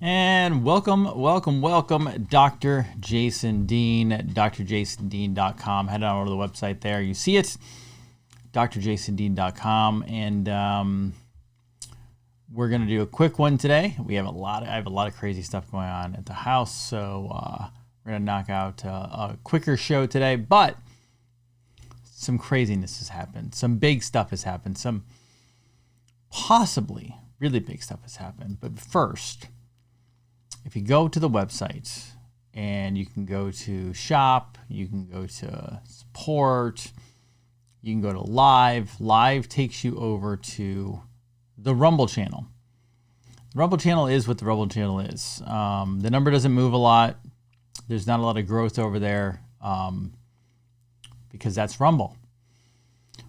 And welcome, Dr. Jason Dean, drjasondean.com. Head on over to the website there. You see it, drjasondean.com. And we're going to do a quick one today. I have a lot of crazy stuff going on at the house, so we're going to knock out a quicker show today. But some craziness has happened. Some big stuff has happened. Some possibly really big stuff has happened. But first, if you go to the website and you can go to shop, you can go to support, you can go to live. Live takes you over to the Rumble channel. The Rumble channel is what the Rumble channel is. The number doesn't move a lot. There's not a lot of growth over there because that's Rumble,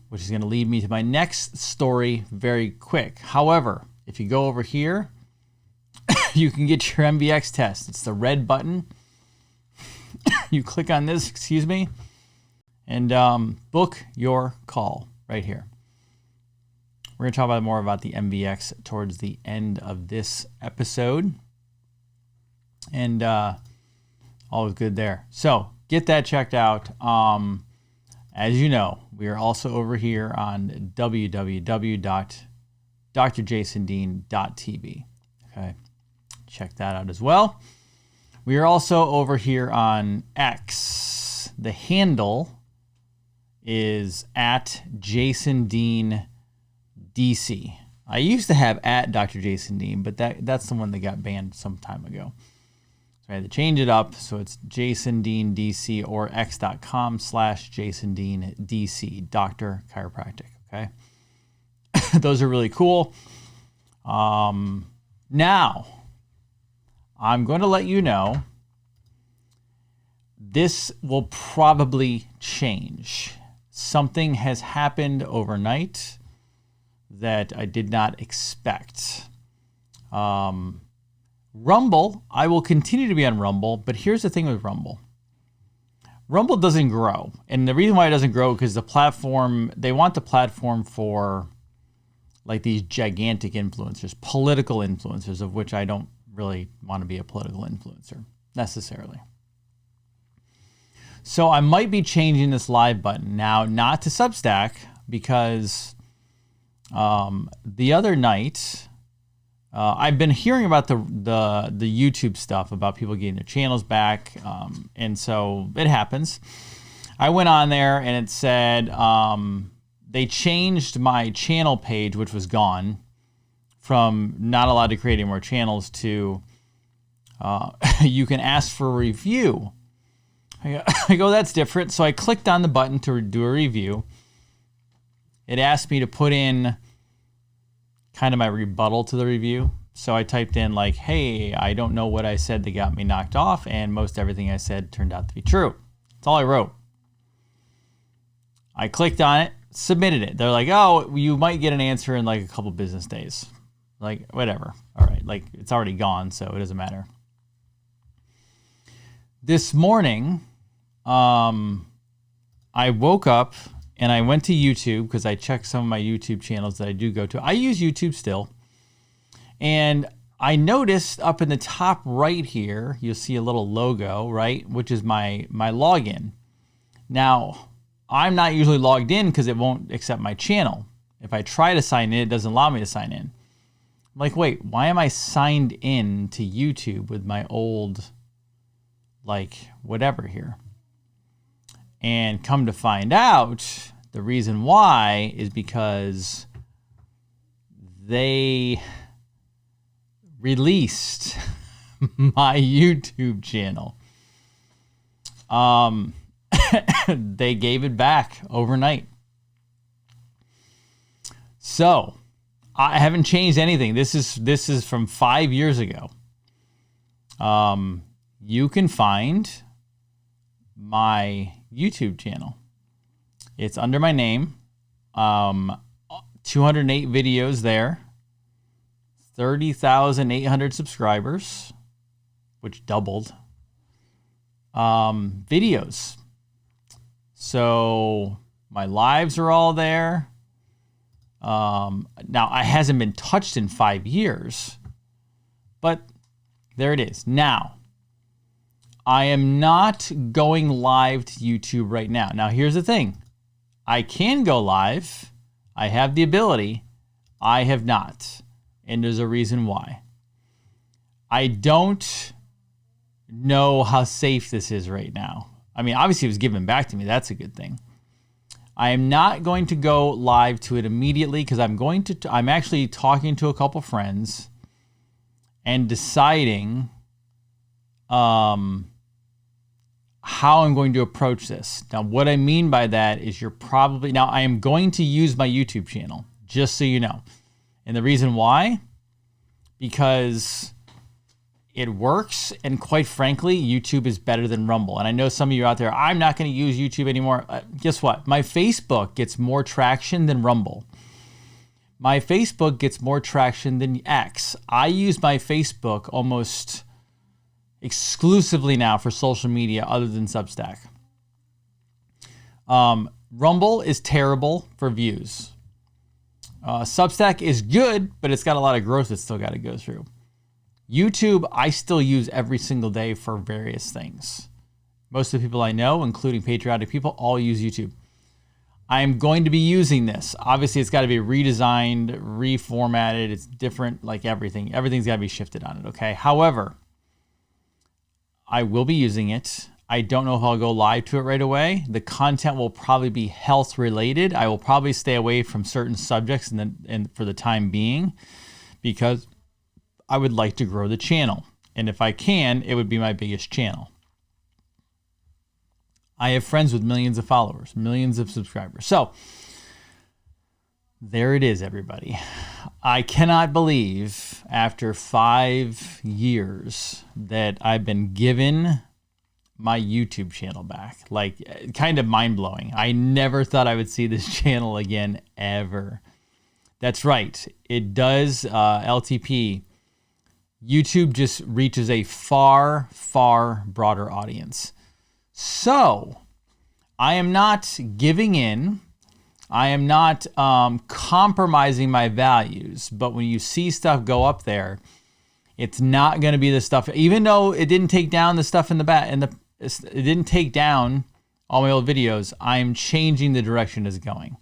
which is going to lead me to my next story very quick. However, if you go over here, you can get your MVX test. It's the red button. You click on this, and book your call right here. We're going to talk more about the MVX towards the end of this episode. And all is good there. So get that checked out. As you know, we are also over here on www.drjasondean.tv. Okay. Check that out as well. We are also over here on X. The handle is at Jason Dean DC. I used to have at Dr. Jason Dean, but that's the one that got banned some time ago. So I had to change it up. So it's Jason Dean DC or x.com/Jason Dean DC, Dr. Chiropractic. Okay. Those are really cool. Now, I'm going to let you know this will probably change. Something has happened overnight that I did not expect. Rumble, I will continue to be on Rumble, but here's the thing with Rumble. Rumble doesn't grow. And the reason why it doesn't grow is because the platform, they want the platform for like these gigantic influencers, political influencers, of which I don't really want to be a political influencer necessarily. So I might be changing this live button now, not to Substack, because the other night I've been hearing about the YouTube stuff about people getting their channels back, and so it happens. I went on there and it said they changed my channel page, which was gone, from not allowed to create any more channels to you can ask for a review. I go, that's different. So I clicked on the button to do a review. It asked me to put in kind of my rebuttal to the review. So I typed in like, hey, I don't know what I said that got me knocked off, and most everything I said turned out to be true. That's all I wrote. I clicked on it, submitted it. They're like, oh, you might get an answer in like a couple business days. Like, whatever. All right. Like, it's already gone, so it doesn't matter. This morning, I woke up and I went to YouTube because I checked some of my YouTube channels that I do go to. I use YouTube still. And I noticed up in the top right here, you'll see a little logo, right? Which is my login. Now, I'm not usually logged in because it won't accept my channel. If I try to sign in, it doesn't allow me to sign in. I'm like, wait, why am I signed in to YouTube with my old, like, whatever here? And come to find out, the reason why is because they released my YouTube channel. They gave it back overnight. So I haven't changed anything. This is from 5 years ago. You can find my YouTube channel. It's under my name. 208 videos there. 30,800 subscribers, which doubled. Videos. So my lives are all there. Now, it hasn't been touched in 5 years, but There it is. Now, I am not going live to YouTube right now. Now, here's the thing. I can go live. I have the ability. I have not. And there's a reason why. I don't know how safe this is right now. I mean, obviously it was given back to me. That's a good thing. I am not going to go live to it immediately because I'm actually talking to a couple friends and deciding how I'm going to approach this. Now, what I mean by that is now I am going to use my YouTube channel, just so you know. And the reason why, because it works, and quite frankly, YouTube is better than Rumble. And I know some of you out there, I'm not going to use YouTube anymore. Guess what? My Facebook gets more traction than Rumble. My Facebook gets more traction than X. I use my Facebook almost exclusively now for social media other than Substack. Rumble is terrible for views. Substack is good, but it's got a lot of growth it's still got to go through. YouTube, I still use every single day for various things. Most of the people I know, including patriotic people, all use YouTube. I am going to be using this. Obviously, it's got to be redesigned, reformatted. It's different, like everything. Everything's got to be shifted on it, okay? However, I will be using it. I don't know if I'll go live to it right away. The content will probably be health related. I will probably stay away from certain subjects and for the time being, because I would like to grow the channel. And if I can, it would be my biggest channel. I have friends with millions of followers, millions of subscribers. So there it is, everybody. I cannot believe after 5 years that I've been given my YouTube channel back. Like, kind of mind-blowing. I never thought I would see this channel again, ever. That's right. It does, LTP. YouTube just reaches a far, far broader audience. So, I am not giving in. I am not compromising my values. But when you see stuff go up there, it's not going to be the stuff. Even though it didn't take down the stuff in the back, it didn't take down all my old videos. I am changing the direction it's going,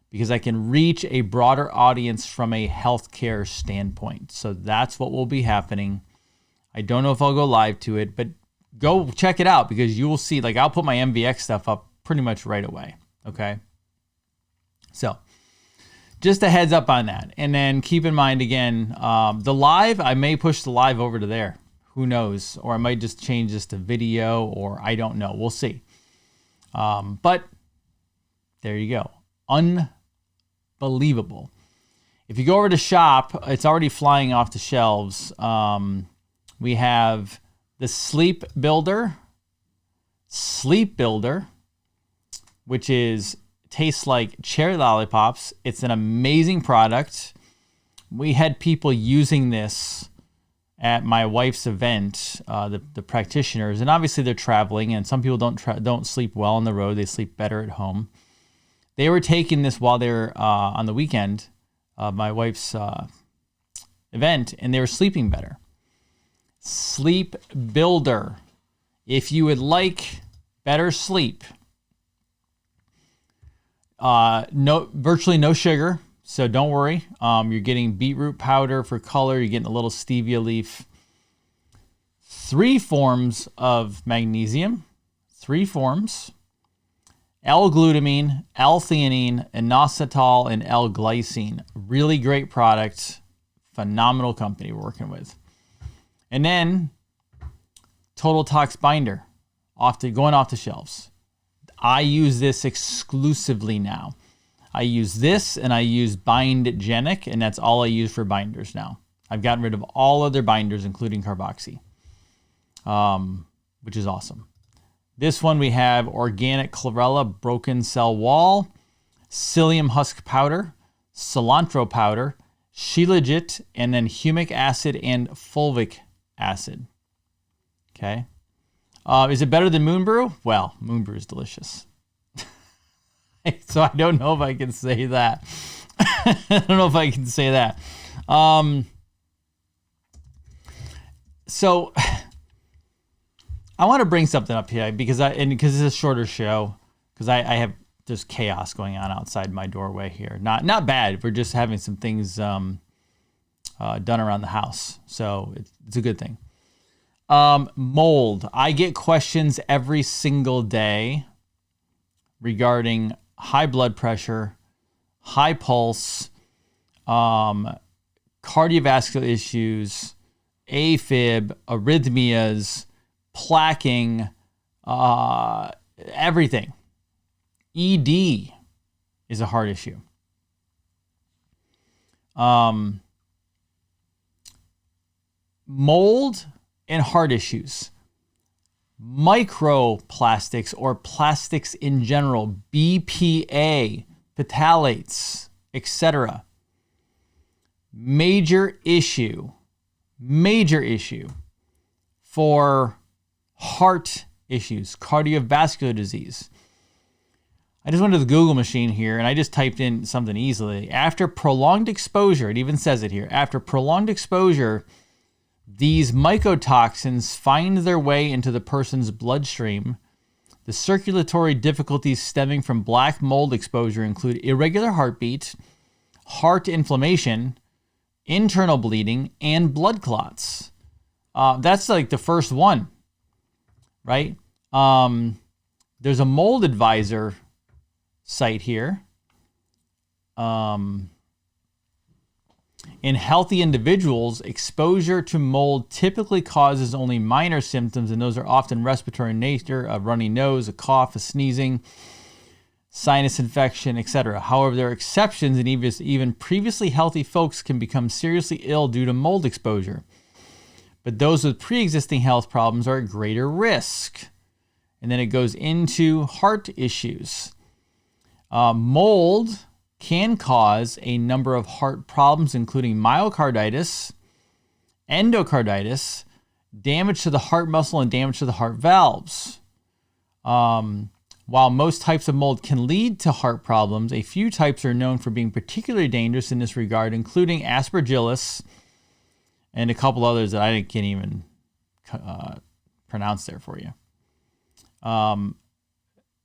because I can reach a broader audience from a healthcare standpoint. So that's what will be happening. I don't know if I'll go live to it, but go check it out, because you will see, like, I'll put my MVX stuff up pretty much right away. Okay. So just a heads up on that. And then keep in mind again, the live, I may push the live over to there. Who knows? Or I might just change this to video, or I don't know. We'll see. But there you go. Unbelievable. If you go over to shop, it's already flying off the shelves. We have the Sleep Builder, which tastes like cherry lollipops. It's an amazing product. We had people using this at my wife's event, the practitioners, and obviously they're traveling, and some people don't sleep well on the road. They sleep better at home. They were taking this while they were on the weekend of my wife's event, and they were sleeping better. Sleep Builder. If you would like better sleep, virtually no sugar, so don't worry. You're getting beetroot powder for color. You're getting a little stevia leaf. 3 forms of magnesium. 3 forms. L-glutamine, L-theanine, inositol, and L-glycine. Really great product. Phenomenal company we're working with. And then Total Tox Binder, going off the shelves. I use this exclusively now. I use this, and I use BindGenic, and that's all I use for binders now. I've gotten rid of all other binders, including carboxy, which is awesome. This one we have organic chlorella broken cell wall, psyllium husk powder, cilantro powder, shilajit, and then humic acid and fulvic acid. Okay. Is it better than Moon Brew? Well, Moon Brew is delicious. So I don't know if I can say that. So I want to bring something up here because it's a shorter show, because I have just chaos going on outside my doorway here. Not bad. We're just having some things done around the house, so it's a good thing. Mold. I get questions every single day regarding high blood pressure, high pulse, cardiovascular issues, AFib, arrhythmias, plaquing, everything. ED is a heart issue. Mold and heart issues. Microplastics, or plastics in general, BPA, phthalates, etc. Major issue for heart issues, cardiovascular disease. I just went to the Google machine here and I just typed in something easily. After prolonged exposure, it even says it here, after prolonged exposure, these mycotoxins find their way into the person's bloodstream. The circulatory difficulties stemming from black mold exposure include irregular heartbeat, heart inflammation, internal bleeding, and blood clots. That's like the first one, right? There's a mold advisor site here. In healthy individuals, exposure to mold typically causes only minor symptoms, and those are often respiratory in nature: a runny nose, a cough, a sneezing, sinus infection, etc. However, there are exceptions, and even previously healthy folks can become seriously ill due to mold exposure. But those with pre-existing health problems are at greater risk. And then it goes into heart issues. Mold can cause a number of heart problems, including myocarditis, endocarditis, damage to the heart muscle, and damage to the heart valves. While most types of mold can lead to heart problems, a few types are known for being particularly dangerous in this regard, including Aspergillus and a couple others that I can't even pronounce there for you.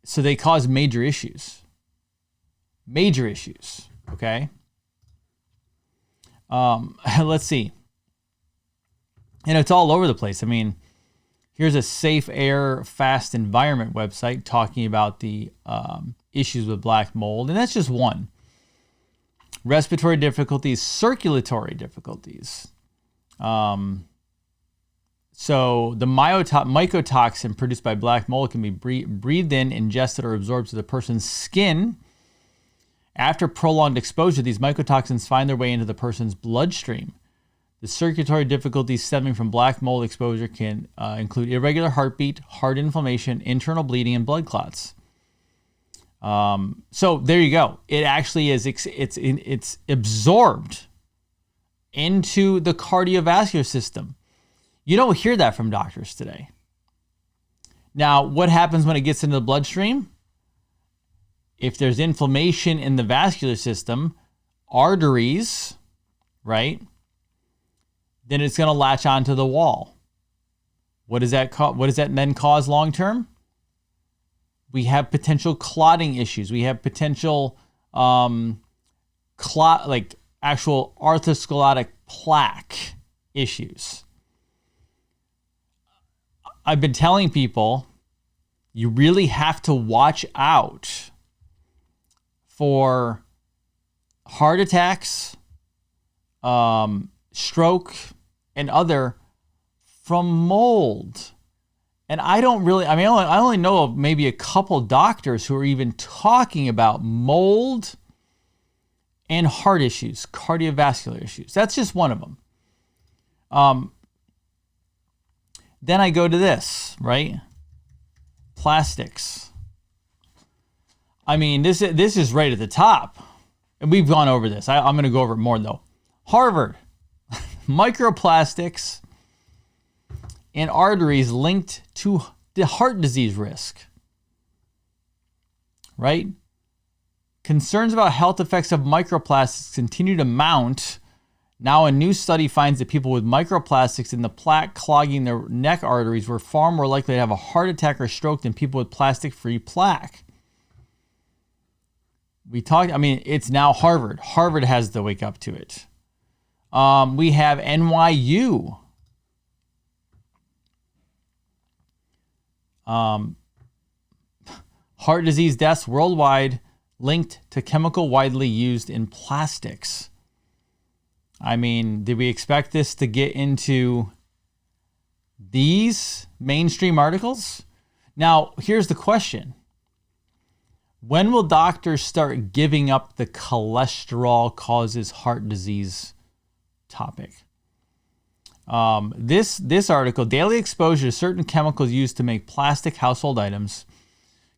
So they cause major issues. Major issues, okay? Let's see. And it's all over the place. I mean, here's a Safe Air Fast Environment website talking about the issues with black mold, and that's just one. Respiratory difficulties, circulatory difficulties. So the mycotoxin produced by black mold can be breathed in, ingested, or absorbed to the person's skin. After prolonged exposure, these mycotoxins find their way into the person's bloodstream. The circulatory difficulties stemming from black mold exposure can include irregular heartbeat, heart inflammation, internal bleeding, and blood clots. So there you go. It actually is, it's absorbed into the cardiovascular system. You don't hear that from doctors today. Now, what happens when it gets into the bloodstream? If there's inflammation in the vascular system, arteries, right, then it's going to latch onto the wall. What does that then cause long term? We have potential clotting issues. We have potential actual atherosclerotic plaque issues. I've been telling people you really have to watch out for heart attacks, stroke, and other from mold. And I only know of maybe a couple doctors who are even talking about mold and heart issues, cardiovascular issues. That's just one of them. Then I go to this, right? Plastics. I mean, this is right at the top. And we've gone over this. I'm going to go over it more, though. Harvard. Microplastics in arteries linked to the heart disease risk. Right? Concerns about health effects of microplastics continue to mount Now, a new study finds that people with microplastics in the plaque clogging their neck arteries were far more likely to have a heart attack or stroke than people with plastic-free plaque. It's now Harvard. Harvard has to wake up to it. We have NYU. Heart disease deaths worldwide linked to chemical widely used in plastics. I mean, did we expect this to get into these mainstream articles? Now, here's the question. When will doctors start giving up the cholesterol causes heart disease topic? This article, daily exposure to certain chemicals used to make plastic household items,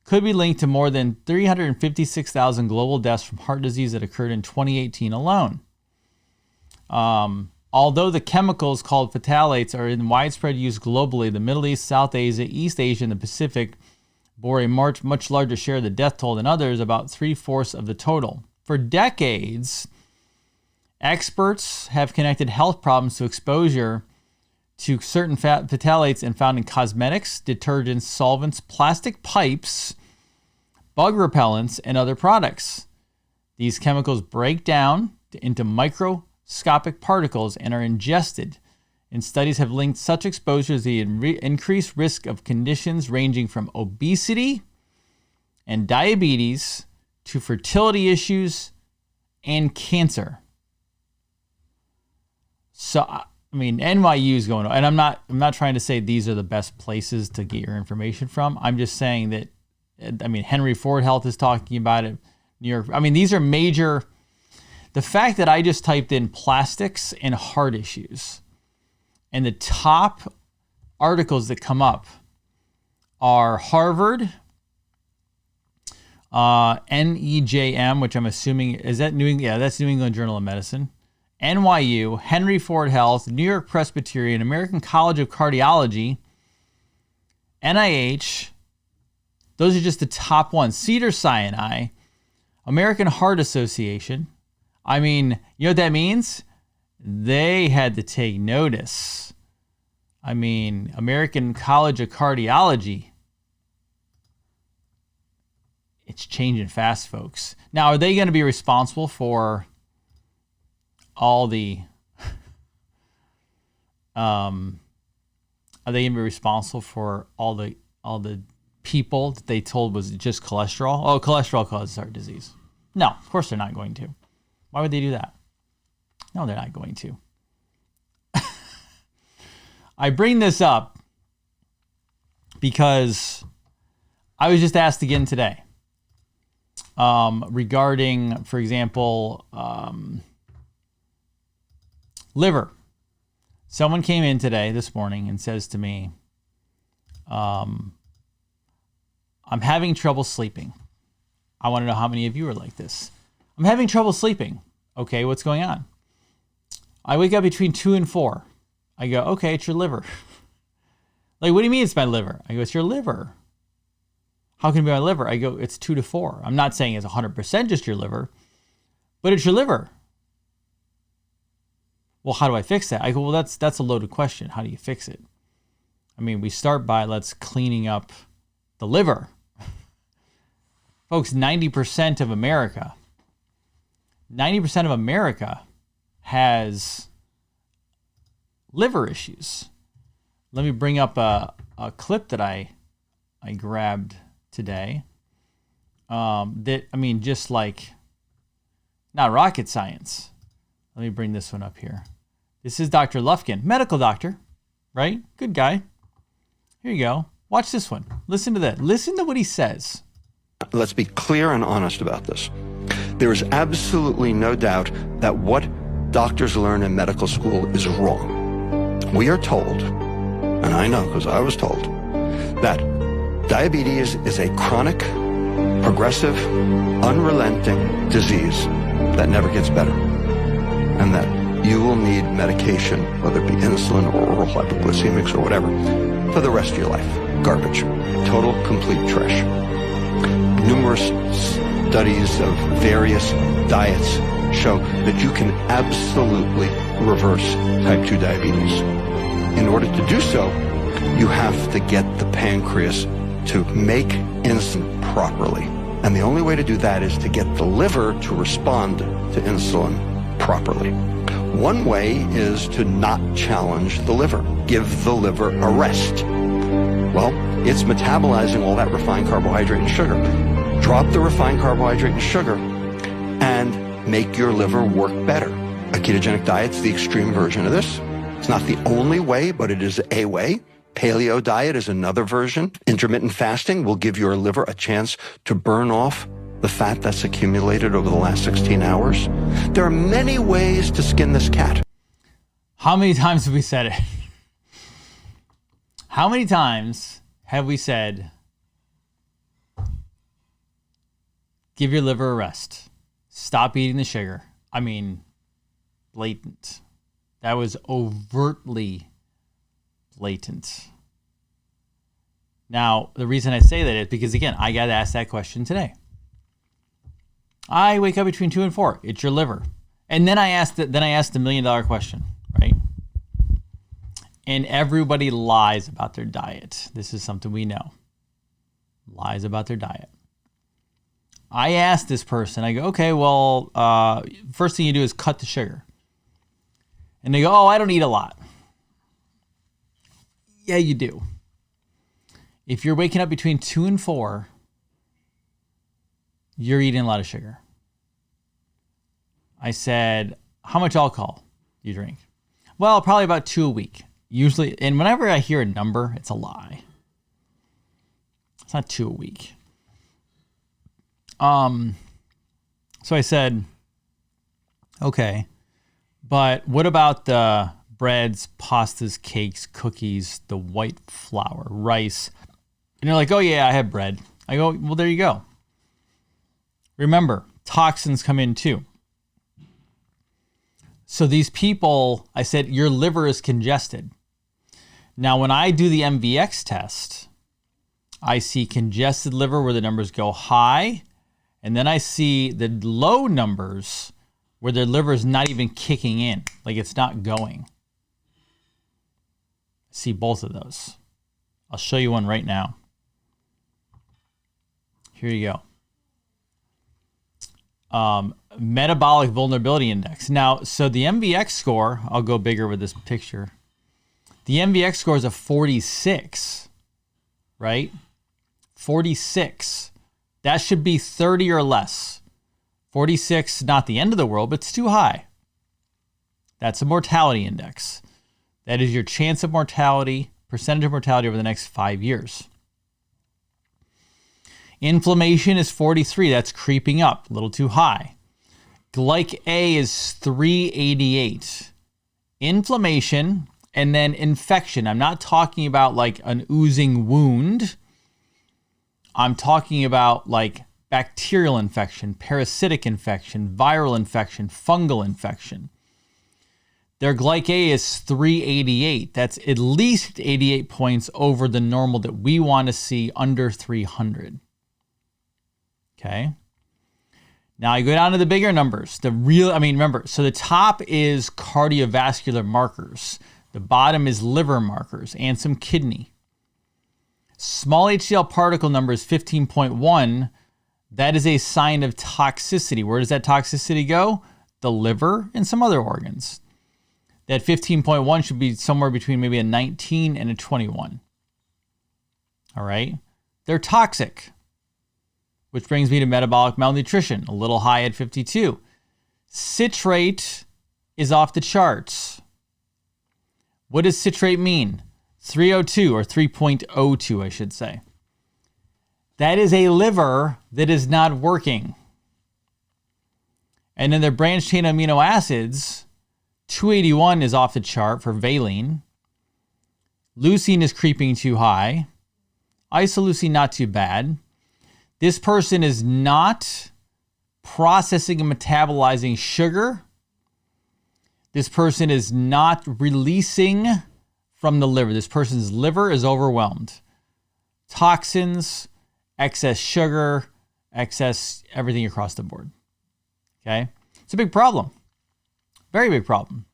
could be linked to more than 356,000 global deaths from heart disease that occurred in 2018 alone. Although the chemicals called phthalates are in widespread use globally, the Middle East, South Asia, East Asia, and the Pacific bore a much larger share of the death toll than others, about 3/4 of the total. For decades, experts have connected health problems to exposure to certain phthalates and found in cosmetics, detergents, solvents, plastic pipes, bug repellents, and other products. These chemicals break down into microscopic particles and are ingested. And studies have linked such exposure to the increased risk of conditions ranging from obesity and diabetes to fertility issues and cancer. So, NYU is going on, and I'm not trying to say these are the best places to get your information from. I'm just saying that, Henry Ford Health is talking about it. New York. These are major. The fact that I just typed in plastics and heart issues, and the top articles that come up are Harvard, NEJM, which I'm assuming, is that New England? Yeah, that's New England Journal of Medicine. NYU, Henry Ford Health, New York Presbyterian, American College of Cardiology, NIH. Those are just the top ones. Cedars-Sinai, American Heart Association. You know what that means? They had to take notice. American College of Cardiology. It's changing fast, folks. Now, are they going to be responsible for all the are they going to be responsible for all the people that they told was just cholesterol? Oh, cholesterol causes heart disease. No, of course they're not going to. Why would they do that? No, they're not going to. I bring this up because I was just asked again today regarding, for example, liver. Someone came in this morning, and says to me, I'm having trouble sleeping. I want to know how many of you are like this. I'm having trouble sleeping. Okay, what's going on? I wake up between 2 and 4. I go, okay, it's your liver. Like, what do you mean it's my liver? I go, it's your liver. How can it be my liver? I go, it's 2 to 4. I'm not saying it's 100% just your liver, but it's your liver. Well, how do I fix that? I go, well, that's a loaded question. How do you fix it? We start by let's cleaning up the liver. Folks, 90% of America has liver issues. Let me bring up a clip that I grabbed today. Just like, not rocket science. Let me bring this one up here. This is Dr. Lufkin, medical doctor, right? Good guy. Here you go. Watch this one. Listen to that. Listen to what he says. Let's be clear and honest about this. There is absolutely no doubt that what doctors learn in medical school is wrong. We are told, and I know because I was told, that diabetes is a chronic, progressive, unrelenting disease that never gets better, and that you will need medication, whether it be insulin or oral hypoglycemics or whatever, for the rest of your life. Garbage. Total, complete trash. Numerous studies of various diets show that you can absolutely reverse type 2 diabetes. In order to do so, you have to get the pancreas to make insulin properly. And the only way to do that is to get the liver to respond to insulin properly. One way is to not challenge the liver. Give the liver a rest. Well, it's metabolizing all that refined carbohydrate and sugar. Drop the refined carbohydrate and sugar and make your liver work better. A ketogenic diet's the extreme version of this. It's not the only way, but it is a way. Paleo diet is another version. Intermittent fasting will give your liver a chance to burn off the fat that's accumulated over the last 16 hours. There are many ways to skin this cat. How many times have we said it? How many times have we said, give your liver a rest. Stop eating the sugar. I mean, blatant. That was overtly blatant. Now, the reason I say that is because, again, I got asked that question today. I wake up between 2 and 4. It's your liver. And then I asked the $1 million question, right? And everybody lies about their diet. This is something we know. Lies about their diet. I asked this person, I go, okay, well, first thing you do is cut the sugar. And they go, oh, I don't eat a lot. Yeah, you do. If you're waking up between 2 and 4, you're eating a lot of sugar. I said, how much alcohol do you drink? Well, probably about 2 a week. Usually, and whenever I hear a number, it's a lie. It's not 2 a week. So I said, okay, but what about the breads, pastas, cakes, cookies, the white flour, rice? And they're like, oh yeah, I have bread. I go, well, there you go. Remember, toxins come in too. So these people, I said, your liver is congested. Now, when I do the MVX test, I see congested liver where the numbers go high. And then I see the low numbers where their liver is not even kicking in, like it's not going. I see both of those. I'll show you one right now. Here you go. Metabolic vulnerability index. Now, so the MVX score, I'll go bigger with this picture. The MVX score is a 46, right? 46. That should be 30 or less. 46, not the end of the world, but it's too high. That's a mortality index. That is your chance of mortality, percentage of mortality over the next 5 years. Inflammation is 43. That's creeping up, a little too high. Glyc A is 388. Inflammation and then infection. I'm not talking about like an oozing wound. I'm talking about like bacterial infection, parasitic infection, viral infection, fungal infection. Their Glyc A is 388. That's at least 88 points over the normal that we want to see, under 300. Okay. Now you go down to the bigger numbers. Remember, so the top is cardiovascular markers. The bottom is liver markers and some kidney. Small HDL particle number is 15.1. That is a sign of toxicity. Where does that toxicity go? The liver and some other organs. That 15.1 should be somewhere between maybe a 19 and a 21. All right. They're toxic, which brings me to metabolic malnutrition, a little high at 52. Citrate is off the charts. What does citrate mean? 302 or 3.02, I should say. That is a liver that is not working. And then their branched chain amino acids, 281 is off the chart for valine. Leucine is creeping too high. Isoleucine, not too bad. This person is not processing and metabolizing sugar. This person is not releasing from the liver. This person's liver is overwhelmed. Toxins, excess sugar, excess everything across the board. Okay? It's a big problem. Very big problem.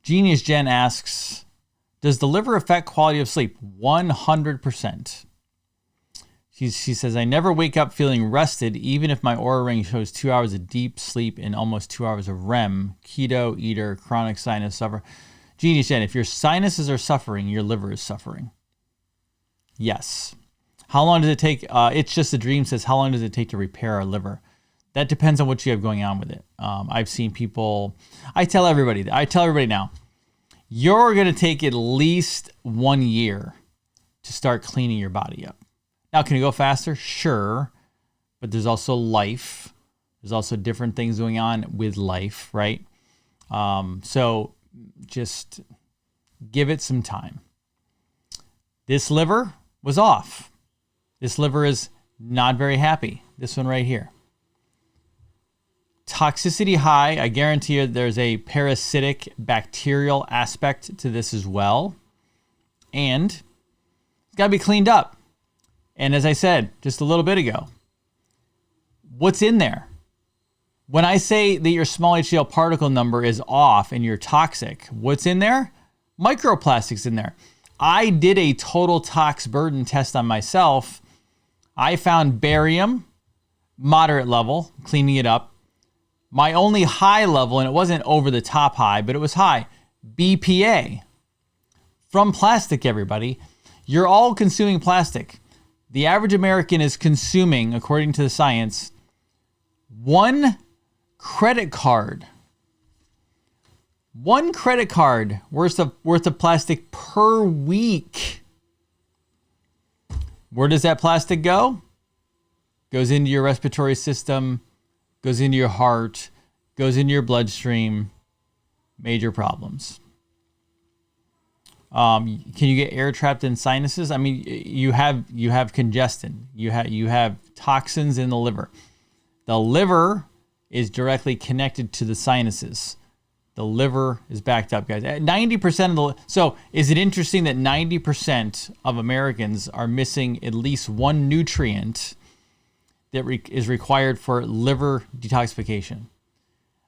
Genius Jen asks, does the liver affect quality of sleep? 100%. She says, I never wake up feeling rested, even if my Oura ring shows 2 hours of deep sleep and almost 2 hours of REM. Keto, eater, chronic sinus suffer. Genius Jen, if your sinuses are suffering, your liver is suffering. Yes. How long does it take? It's Just a Dream says, how long does it take to repair our liver? That depends on what you have going on with it. I've seen people, I tell everybody now, you're going to take at least 1 year to start cleaning your body up. Now, can it go faster? Sure. But there's also life. There's also different things going on with life, right? So just give it some time. This liver was off. This liver is not very happy. This one right here. Toxicity high. I guarantee you there's a parasitic bacterial aspect to this as well. And it's got to be cleaned up. And as I said just a little bit ago, what's in there? When I say that your small HDL particle number is off and you're toxic, what's in there? Microplastics in there. I did a total tox burden test on myself. I found barium, moderate level, cleaning it up. My only high level, and it wasn't over the top high, but it was high, BPA. From plastic, everybody. You're all consuming plastic. The average American is consuming, according to the science, 1 credit card. 1 credit card worth of plastic per week. Where does that plastic go? Goes into your respiratory system, goes into your heart, goes into your bloodstream. Major problems. Can you get air trapped in sinuses? I mean, you have congestion. You have toxins in the liver. The liver is directly connected to the sinuses. The liver is backed up, guys. 90% so is it interesting that 90% of Americans are missing at least one nutrient that is required for liver detoxification?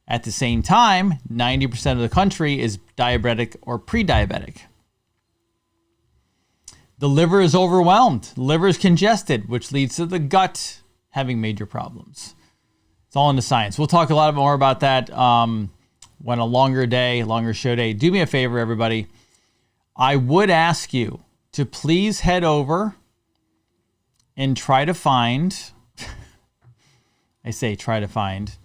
At the same time, 90% of the country is diabetic or pre-diabetic. The liver is overwhelmed. The liver is congested, which leads to the gut having major problems. It's all in the science. We'll talk a lot more about that when a longer show day. Do me a favor, everybody. I would ask you to please head over and try to find, I say try to find,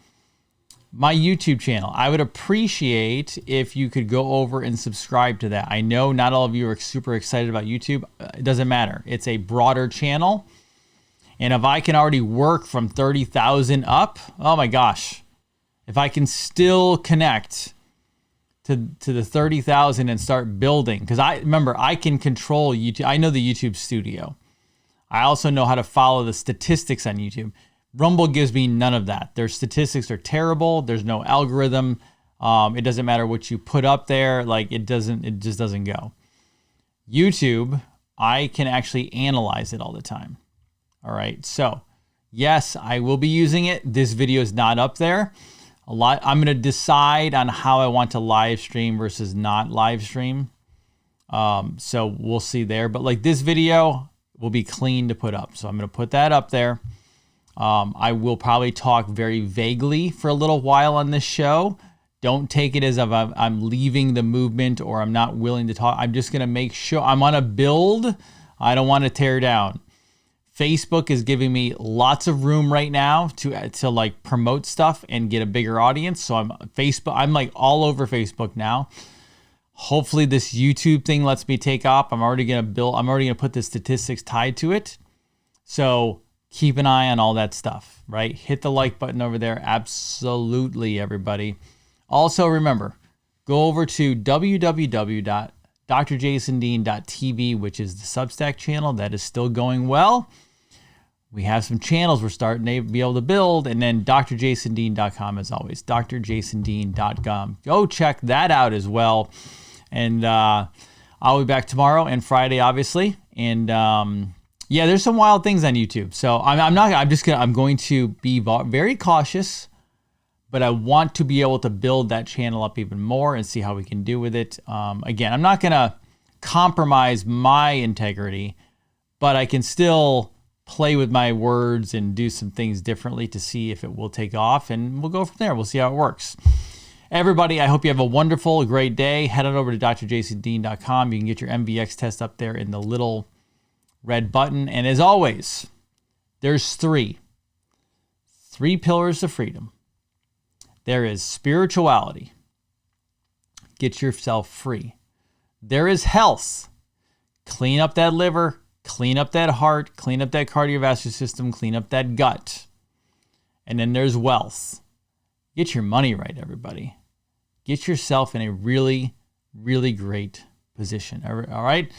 my YouTube channel. I would appreciate if you could go over and subscribe to that. I know not all of you are super excited about YouTube. It doesn't matter. It's a broader channel. And if I can already work from 30,000 up, oh my gosh. If I can still connect to the 30,000 and start building, because I can control YouTube. I know the YouTube studio. I also know how to follow the statistics on YouTube. Rumble gives me none of that. Their statistics are terrible. There's no algorithm. It doesn't matter what you put up there. Like it just doesn't go. YouTube, I can actually analyze it all the time. All right. So yes, I will be using it. This video is not up there. I'm going to decide on how I want to live stream versus not live stream. So we'll see there. But like this video will be clean to put up. So I'm going to put that up there. I will probably talk very vaguely for a little while on this show. Don't take it as if I'm leaving the movement or I'm not willing to talk. I'm just going to make sure I'm on a build. I don't want to tear down. Facebook is giving me lots of room right now to like promote stuff and get a bigger audience. So I'm like all over Facebook now. Hopefully this YouTube thing lets me take off. I'm already going to put the statistics tied to it. So keep an eye on all that stuff, right? Hit the like button over there. Absolutely, everybody. Also, remember, go over to www.drjasondean.tv, which is the Substack channel. That is still going well. We have some channels we're starting to be able to build. And then drjasondean.com as always. drjasondean.com. Go check that out as well. And I'll be back tomorrow and Friday, obviously. And yeah, there's some wild things on YouTube. So I'm going to be very cautious, but I want to be able to build that channel up even more and see how we can do with it. Again, I'm not going to compromise my integrity, but I can still play with my words and do some things differently to see if it will take off, and we'll go from there. We'll see how it works. Everybody, I hope you have a wonderful, great day. Head on over to drjcdean.com. You can get your MVX test up there in the little red button. And as always, there's three pillars of freedom. There is spirituality. Get yourself free. There is health. Clean up that liver, clean up that heart, clean up that cardiovascular system, clean up that gut. And then there's wealth. Get your money right, everybody. Get yourself in a really, really great position. All right?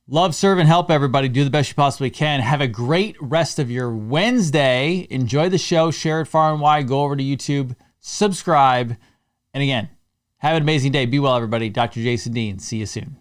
Love, serve, and help, everybody. Do the best you possibly can. Have a great rest of your Wednesday. Enjoy the show. Share it far and wide. Go over to YouTube. Subscribe. And again, have an amazing day. Be well, everybody. Dr. Jason Dean. See you soon.